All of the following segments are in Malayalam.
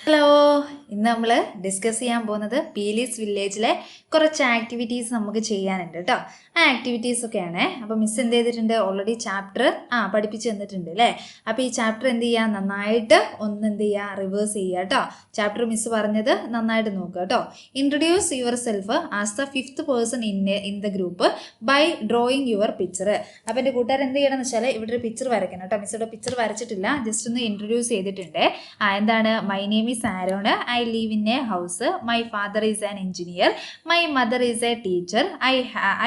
ഹലോ, ഇന്ന് നമ്മൾ ഡിസ്കസ് ചെയ്യാൻ പോകുന്നത് പീലീസ് വില്ലേജിലെ കുറച്ച് ആക്ടിവിറ്റീസ് നമുക്ക് ചെയ്യാനുണ്ട് കേട്ടോ. ആ ആക്ടിവിറ്റീസ് ഒക്കെയാണ്. അപ്പോൾ മിസ് എന്ത് ചെയ്തിട്ടുണ്ട്, ഓൾറെഡി ചാപ്റ്റർ പഠിപ്പിച്ച് തന്നിട്ടുണ്ട് അല്ലേ. അപ്പോൾ ഈ ചാപ്റ്റർ എന്ത് ചെയ്യുക, നന്നായിട്ട് ഒന്ന് എന്ത് ചെയ്യുക, റിവേഴ്സ് ചെയ്യുക കേട്ടോ. ചാപ്റ്റർ മിസ് പറഞ്ഞത് നന്നായിട്ട് നോക്കുക കേട്ടോ. Introduce your yourself as 5th person in the group by drawing your picture. അപ്പോൾ എൻ്റെ കൂട്ടുകാർ എന്ത് ചെയ്യണമെന്ന് വെച്ചാൽ ഇവിടെ ഒരു പിക്ചർ വരയ്ക്കണം കേട്ടോ. മിസ് ഇവിടെ പിക്ചർ വരച്ചിട്ടില്ല, ജസ്റ്റ് ഒന്ന് ഇൻട്രൊഡ്യൂസ് ചെയ്തിട്ടുണ്ട്. എന്താണ്, my name is Aaron, I leave in A house, my father is an engineer, my mother is A teacher,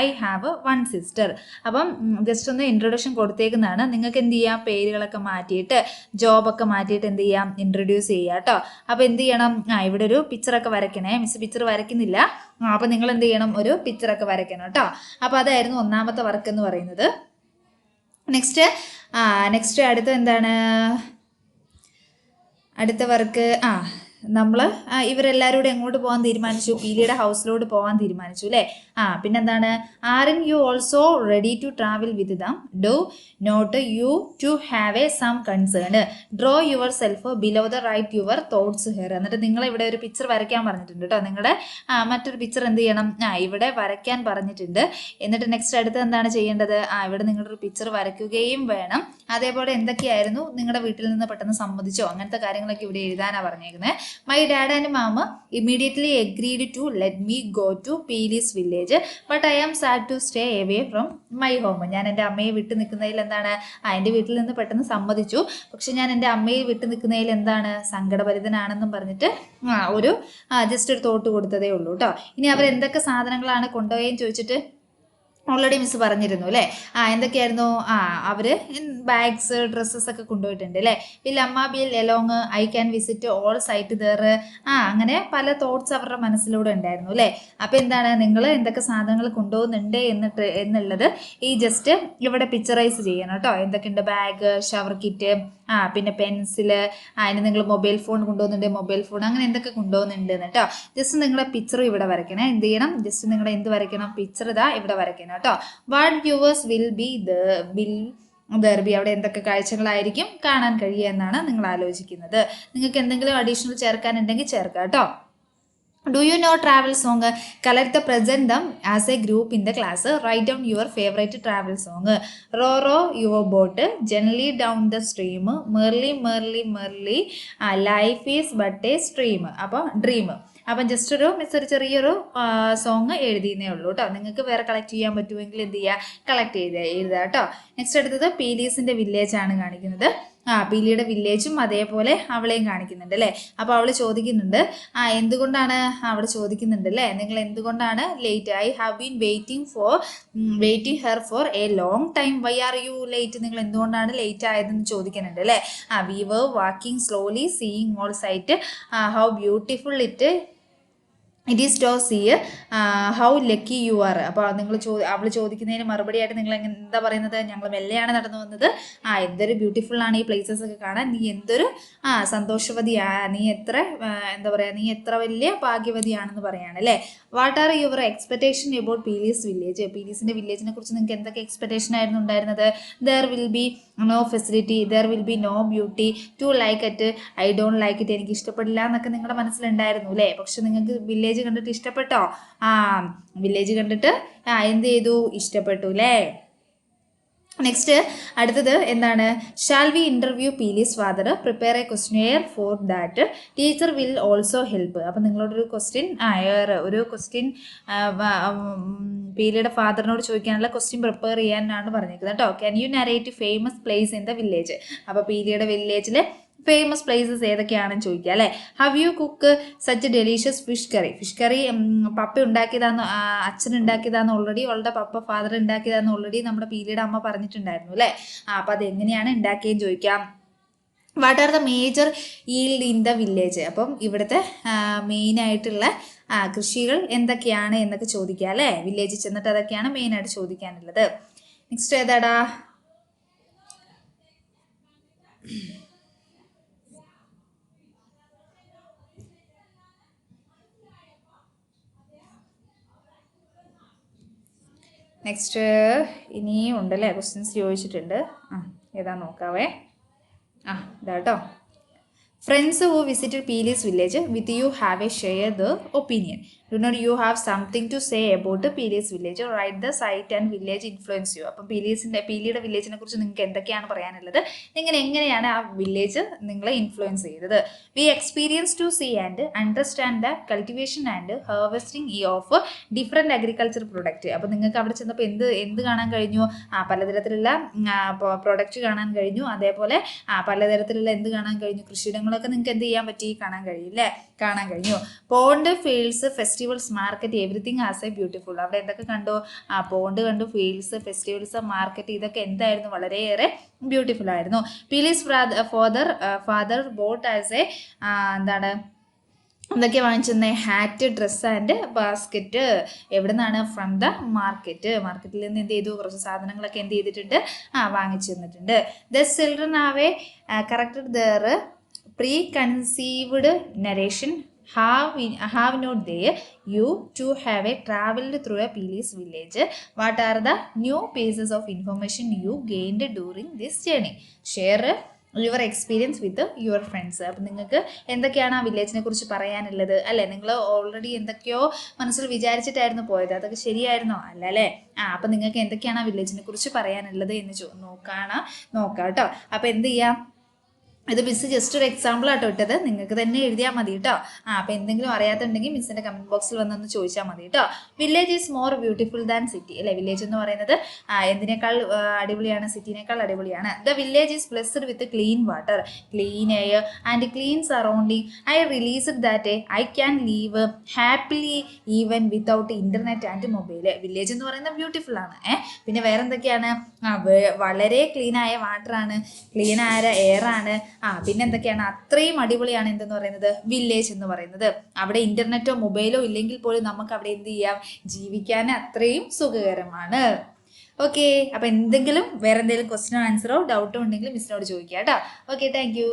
I have one sister. അപ്പം ജസ്റ്റ് ഒന്ന് ഇൻട്രൊഡക്ഷൻ കൊടുത്തേക്കുന്നതാണ്. നിങ്ങൾക്ക് എന്ത് ചെയ്യാം, പേരുകളൊക്കെ മാറ്റിയിട്ട് ജോബൊക്കെ മാറ്റിയിട്ട് എന്ത് ചെയ്യാം, ഇൻട്രൊഡ്യൂസ് ചെയ്യുക കേട്ടോ. അപ്പോൾ എന്ത് ചെയ്യണം, ഇവിടെ ഒരു പിക്ചറൊക്കെ വരയ്ക്കണേ. മിസ് പിക്ചർ വരയ്ക്കുന്നില്ല, അപ്പോൾ നിങ്ങൾ എന്ത് ചെയ്യണം, ഒരു പിക്ചറൊക്കെ വരയ്ക്കണം കേട്ടോ. അപ്പോൾ അതായിരുന്നു ഒന്നാമത്തെ വർക്ക് എന്ന് പറയുന്നത്. നെക്സ്റ്റ് അടുത്ത എന്താണ്, അടുത്ത വർക്ക് നമ്മൾ ഇവരെല്ലാവരും കൂടെ എങ്ങോട്ട് പോകാൻ തീരുമാനിച്ചു, പീലിയുടെ ഹൗസിലോട്ട് പോകാൻ തീരുമാനിച്ചു അല്ലേ. പിന്നെന്താണ്, are you also ready to travel with them, do not you to have a some concern, draw yourself below the write your thoughts here. എന്നിട്ട് നിങ്ങൾ ഇവിടെ ഒരു പിക്ചർ വരയ്ക്കാൻ പറഞ്ഞിട്ടുണ്ട് കേട്ടോ. നിങ്ങളുടെ മറ്റൊരു പിക്ചർ എന്ത് ചെയ്യണം, ഇവിടെ വരയ്ക്കാൻ പറഞ്ഞിട്ടുണ്ട്. എന്നിട്ട് നെക്സ്റ്റ് അടുത്ത് എന്താണ് ചെയ്യേണ്ടത്, ഇവിടെ നിങ്ങളുടെ ഒരു പിക്ചർ വരയ്ക്കുകയും വേണം. അതേപോലെ എന്തൊക്കെയായിരുന്നു നിങ്ങളുടെ വീട്ടിൽ നിന്ന് പെട്ടെന്ന് സമ്മതിച്ചോ, അങ്ങനത്തെ കാര്യങ്ങളൊക്കെ ഇവിടെ എഴുതാനാണ് പറഞ്ഞേക്കുന്നത്. My dad and mom immediately agreed to let me go to Pili's village, but I am sad to stay away from my home. ഞാൻ എൻ്റെ അമ്മയെ വിട്ടു നിൽക്കുന്നതിൽ എന്താണ്, എൻ്റെ വീട്ടിൽ നിന്ന് പെട്ടെന്ന് സമ്മതിച്ചു, പക്ഷെ ഞാൻ എൻ്റെ അമ്മയെ വിട്ടു നിൽക്കുന്നതിൽ എന്താണ്, സങ്കടഭരിതനാണെന്നും പറഞ്ഞിട്ട് ഒരു ജസ്റ്റ് ഒരു തോട്ട് കൊടുത്തതേ ഉള്ളൂ കേട്ടോ. ഇനി അവർ എന്തൊക്കെ സാധനങ്ങളാണ് കൊണ്ടുപോയെന്ന് ചോദിച്ചിട്ട് ഓൾറെഡി മിസ് പറഞ്ഞിരുന്നു അല്ലേ. എന്തൊക്കെയായിരുന്നു, അവർ ബാഗ്സ് ഡ്രസ്സസ് ഒക്കെ കൊണ്ടുപോയിട്ടുണ്ട് അല്ലേ. Will amma be along, I can visit all sight there. അങ്ങനെ പല തോട്ട്സ് അവരുടെ മനസ്സിലൂടെ ഉണ്ടായിരുന്നു അല്ലേ. അപ്പോൾ എന്താണ്, നിങ്ങൾ എന്തൊക്കെ സാധനങ്ങൾ കൊണ്ടുപോകുന്നുണ്ട് എന്നുള്ളത് ഈ ജസ്റ്റ് ഇവിടെ പിക്ചറൈസ് ചെയ്യണം കേട്ടോ. എന്തൊക്കെയുണ്ട്, ബാഗ്, ഷവർ കിറ്റ്, പിന്നെ പെൻസില്, അതിന് നിങ്ങൾ മൊബൈൽ ഫോൺ കൊണ്ടുപോകുന്നുണ്ട്, മൊബൈൽ ഫോൺ, അങ്ങനെ എന്തൊക്കെ കൊണ്ടുപോകുന്നുണ്ട് കേട്ടോ. ജസ്റ്റ് നിങ്ങളുടെ പിക്ചർ ഇവിടെ വരയ്ക്കണേ. എന്ത് ചെയ്യണം, ജസ്റ്റ് നിങ്ങളുടെ എന്ത് വരയ്ക്കണം, പിക്ചർ ഇതാ ഇവിടെ വരയ്ക്കണം കേട്ടോ. വാട്ട് വ്യൂവേഴ്സ് വിൽ ദർബി, അവിടെ എന്തൊക്കെ കാഴ്ചകളായിരിക്കും കാണാൻ കഴിയുക എന്നാണ് നിങ്ങൾ ആലോചിക്കുന്നത്. നിങ്ങൾക്ക് എന്തെങ്കിലും അഡീഷണൽ ചേർക്കാനുണ്ടെങ്കിൽ ചേർക്കാം കേട്ടോ. Do you know travel song? Collect the present them as a group in the class. Write down your favorite travel song. Row, row your boat gently down the stream. Merrily, merrily, merrily. Life is but a stream. അപ്പോൾ ഡ്രീം. അപ്പം ജസ്റ്റ് ഒരു ചെറിയൊരു സോങ് എഴുതിയെന്നേ ഉള്ളൂ കേട്ടോ. നിങ്ങൾക്ക് വേറെ കളക്ട് ചെയ്യാൻ പറ്റുമെങ്കിൽ എന്ത് ചെയ്യുക, കളക്ട് എഴുതുക കേട്ടോ. നെക്സ്റ്റ് അടുത്തത് പീലീസിൻ്റെ വില്ലേജ് ആണ് കാണിക്കുന്നത്. പീലിയുടെ വില്ലേജും അതേപോലെ അവളെയും കാണിക്കുന്നുണ്ട് അല്ലേ. അപ്പോൾ അവൾ ചോദിക്കുന്നുണ്ട്, എന്തുകൊണ്ടാണ് അവിടെ ചോദിക്കുന്നുണ്ട് അല്ലേ, നിങ്ങൾ എന്തുകൊണ്ടാണ് late, I have been waiting her for a long time, why are you late, നിങ്ങൾ എന്തുകൊണ്ടാണ് ലേറ്റ് ആയതെന്ന് ചോദിക്കുന്നുണ്ട് അല്ലേ. We were walking slowly seeing all sight, how beautiful it is to see, how lucky you are. അപ്പോൾ അവൾ ചോദിക്കുന്നതിന് മറുപടിയായിട്ട് നിങ്ങൾ എന്താ പറയുന്നത്, ഞങ്ങൾ മെല്ലെയാണ് നടന്നു വന്നത്, എന്തൊരു ബ്യൂട്ടിഫുള്ളാണ് ഈ പ്ലേസസ് ഒക്കെ കാണാൻ, നീ എന്തൊരു സന്തോഷവതിയാ, നീ എത്ര എന്താ പറയുക, നീ എത്ര വലിയ ഭാഗ്യവതിയാണെന്ന് പറയാണ് അല്ലേ. What are your expectation about Peeli's village, പീലീസിൻ്റെ വില്ലേജിനെ കുറിച്ച് നിങ്ങൾക്ക് എന്തൊക്കെ എക്സ്പെക്ടേഷൻ ആയിരുന്നു ഉണ്ടായിരുന്നത്. There will be no facility, there will be no beauty, to like it, I don't like it, എനിക്ക് ഇഷ്ടപ്പെടില്ല എന്നൊക്കെ നിങ്ങളുടെ മനസ്സിലുണ്ടായിരുന്നു അല്ലേ. പക്ഷെ നിങ്ങൾക്ക് വില്ലേജ് കണ്ടിട്ട് ഇഷ്ടപ്പെട്ടോ, വില്ലേജ് കണ്ടിട്ട് എന്ത് ചെയ്തു, ഇഷ്ടപ്പെട്ടു അല്ലേ. നെക്സ്റ്റ് അടുത്തത് എന്താണ്, shall we interview Peeli's father, prepare A questionnaire for that, teacher will also help. അപ്പം നിങ്ങളോടൊരു ക്വസ്റ്റ്യൻ പീലിയുടെ ഫാദറിനോട് ചോദിക്കാനുള്ള ക്വസ്റ്റ്യൻ പ്രിപ്പയർ ചെയ്യാനാണ് പറഞ്ഞിരിക്കുന്നത് കേട്ടോ. Can you narrate famous place in the village. അപ്പോൾ പീലിയുടെ വില്ലേജിൽ ഫേമസ് പ്ലേസസ് ഏതൊക്കെയാണെന്ന് ചോദിക്കുക അല്ലേ. Have you cook such delicious fish curry papa ഉണ്ടാക്കിയതാന്ന്, അച്ഛൻ ഉണ്ടാക്കിയതാന്ന് ഓൾറെഡി, അവളുടെ ഫാദർ ഉണ്ടാക്കിയതാന്ന് ഓൾറെഡി നമ്മുടെ പീലിയുടെ അമ്മ പറഞ്ഞിട്ടുണ്ടായിരുന്നു അല്ലേ. അപ്പോൾ അത് എങ്ങനെയാണ് ഉണ്ടാക്കിയെന്ന് ചോദിക്കാം. What are the major yield in the village, അപ്പം ഇവിടുത്തെ മെയിനായിട്ടുള്ള കൃഷികൾ എന്തൊക്കെയാണ് എന്നൊക്കെ ചോദിക്കുക അല്ലേ. വില്ലേജിൽ ചെന്നിട്ട് അതൊക്കെയാണ് മെയിനായിട്ട് ചോദിക്കാനുള്ളത്. നെക്സ്റ്റ് ഏതാടാ, നെക്സ്റ്റ് ഇനിയും ഉണ്ടല്ലേ, ക്വസ്റ്റ്യൻസ് ചോദിച്ചിട്ടുണ്ട്. ഏതാ നോക്കാവേ. ഇതാട്ടോ. Friends who visited Peely's village with you have a share the opinion. Do not you have something to say about Peely's village or write the site and village influence you. അപ്പം പീലിയുടെ വില്ലേജിനെ കുറിച്ച് നിങ്ങൾക്ക് എന്തൊക്കെയാണ് പറയാനുള്ളത്, നിങ്ങൾ എങ്ങനെയാണ് ആ വില്ലേജ് നിങ്ങളെ ഇൻഫ്ലുവൻസ് ചെയ്തത്. We experience to see and understand the cultivation and harvesting of different agriculture product. അപ്പോൾ നിങ്ങൾക്ക് അവിടെ ചെന്നപ്പോൾ എന്ത് കാണാൻ കഴിഞ്ഞു? പലതരത്തിലുള്ള പ്രൊഡക്റ്റ് കാണാൻ കഴിഞ്ഞു. അതേപോലെ പലതരത്തിലുള്ള എന്ത് കാണാൻ കഴിഞ്ഞു? കൃഷിയിടങ്ങളൊക്കെ നിങ്ങൾക്ക് എന്ത് ചെയ്യാൻ പറ്റി? കാണാൻ കഴിയില്ലേ? കാണാൻ കഴിഞ്ഞു. Pond, fields, festivals, market, everything as A beautiful. അവിടെ എന്തൊക്കെ കണ്ടു? പോണ്ട് കണ്ടു, ഫീൽഡ്സ്, ഫെസ്റ്റിവൽസ്, മാർക്കറ്റ്, ഇതൊക്കെ എന്തായിരുന്നു? വളരെയേറെ ബ്യൂട്ടിഫുൾ ആയിരുന്നു. Peeli's father bought as a എന്താണ് എന്തൊക്കെ വാങ്ങിച്ചെന്നേ? Hat, dress and basket. എവിടെ നിന്നാണ്? ഫ്രം ദ മാർക്കറ്റിൽ നിന്ന് എന്ത് ചെയ്തു? കുറച്ച് സാധനങ്ങളൊക്കെ എന്ത് ചെയ്തിട്ടുണ്ട്? വാങ്ങിച്ചു തന്നിട്ടുണ്ട്. The children have corrected there pre conceived narration have not there you to have traveled through a Peely's village. What are the new pieces of information you gained during this journey? Share your experience with your friends. അപ്പം നിങ്ങൾക്ക് എന്തൊക്കെയാണ് ആ വില്ലേജിനെ കുറിച്ച് പറയാനുള്ളത്? അല്ലേ, നിങ്ങൾ ഓൾറെഡി എന്തൊക്കെയോ മനസ്സിൽ വിചാരിച്ചിട്ടായിരുന്നു പോയത്, അതൊക്കെ ശരിയായിരുന്നോ? അല്ല അല്ലേ? അപ്പം നിങ്ങൾക്ക് എന്തൊക്കെയാണ് ആ വില്ലേജിനെ കുറിച്ച് പറയാനുള്ളത് എന്ന് നോക്കാം കേട്ടോ. അപ്പം എന്ത് ചെയ്യാം? ഇത് മിസ് ജസ്റ്റ് ഒരു എക്സാമ്പിൾ ആട്ടോ ഇട്ടത്, നിങ്ങൾക്ക് തന്നെ എഴുതിയാൽ മതി കേട്ടോ. അപ്പോൾ എന്തെങ്കിലും അറിയാത്തുണ്ടെങ്കിൽ മിസ്സിൻ്റെ കമൻറ്റ് ബോക്സിൽ വന്നൊന്ന് ചോദിച്ചാൽ മതി കേട്ടോ. Village is more beautiful than city. അല്ലേ, വില്ലേജ് എന്ന് പറയുന്നത് എന്തിനേക്കാൾ അടിപൊളിയാണ്? സിറ്റിനേക്കാൾ അടിപൊളിയാണ്. The village is blessed with clean water, clean air and clean surrounding. I released that I can leave happily even without internet and mobile. Village എന്ന് പറയുന്നത് ബ്യൂട്ടിഫുൾ ആണ്. പിന്നെ വേറെ എന്തൊക്കെയാണ്? വളരെ ക്ലീനായ വാട്ടറാണ്, ക്ലീനായ എയറാണ്. പിന്നെ എന്തൊക്കെയാണ്? അത്രയും അടിപൊളിയാണ് എന്തെന്ന് പറയുന്നത്? വില്ലേജ് എന്ന് പറയുന്നത്. അവിടെ ഇന്റർനെറ്റോ മൊബൈലോ ഇല്ലെങ്കിൽ പോലും നമുക്ക് അവിടെ എന്ത് ചെയ്യാം? ജീവിക്കാൻ അത്രയും സുഖകരമാണ്. ഓക്കെ, അപ്പം വേറെ എന്തെങ്കിലും ക്വസ്റ്റ്യനോ ആൻസറോ ഡൗട്ടോ ഉണ്ടെങ്കിൽ മിസ്സിനോട് ചോദിക്കാം കേട്ടോ. Okay, thank